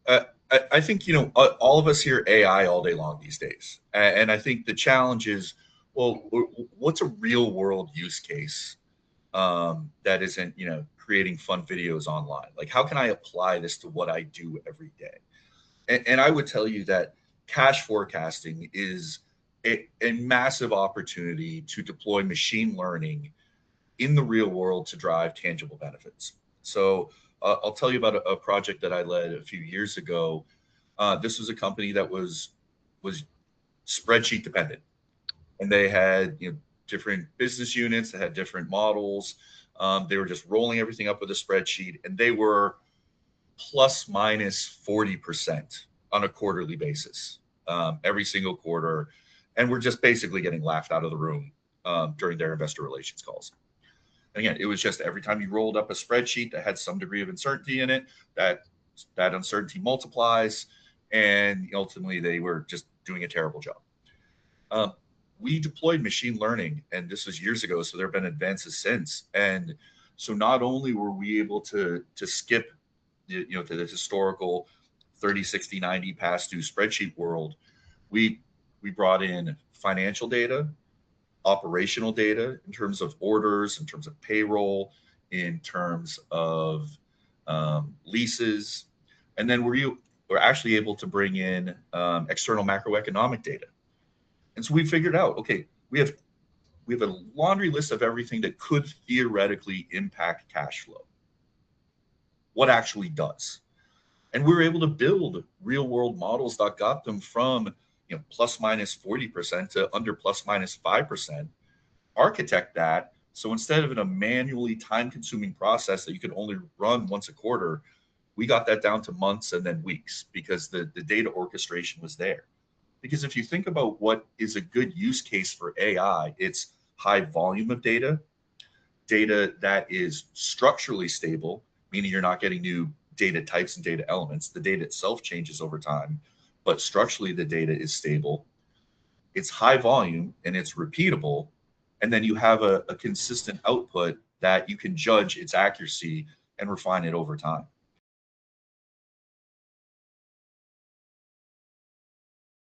I think, all of us hear AI all day long these days. And I think the challenge is, well, what's a real world use case that isn't, creating fun videos online? Like, how can I apply this to what I do every day? And I would tell you that cash forecasting is a massive opportunity to deploy machine learning in the real world to drive tangible benefits. So I'll tell you about a project that I led a few years ago. This was a company that was spreadsheet dependent, and they had different business units that had different models. They were just rolling everything up with a spreadsheet, and they were plus minus 40% on a quarterly basis, every single quarter, and we're just basically getting laughed out of the room during their investor relations calls. And again, it was just every time you rolled up a spreadsheet that had some degree of uncertainty in it, that that uncertainty multiplies, and ultimately they were just doing a terrible job. Um, we deployed machine learning, and this was years ago, so there have been advances since. And so not only were we able to skip, to the historical 30, 60, 90 past due spreadsheet world, we we brought in financial data, operational data in terms of orders, in terms of payroll, in terms of leases, and then we're actually able to bring in external macroeconomic data. And so we figured out, okay, we have a laundry list of everything that could theoretically impact cash flow. What actually does? And we were able to build real world models that got them from plus minus 40% to under plus minus 5%. Architect that, so instead of in a manually time consuming process that you could only run once a quarter, we got that down to months and then weeks because the data orchestration was there. Because if you think about what is a good use case for AI, it's high volume of data, data that is structurally stable, meaning you're not getting new data types and data elements. The data itself changes over time, but structurally the data is stable. It's high volume and it's repeatable. And then you have a consistent output that you can judge its accuracy and refine it over time.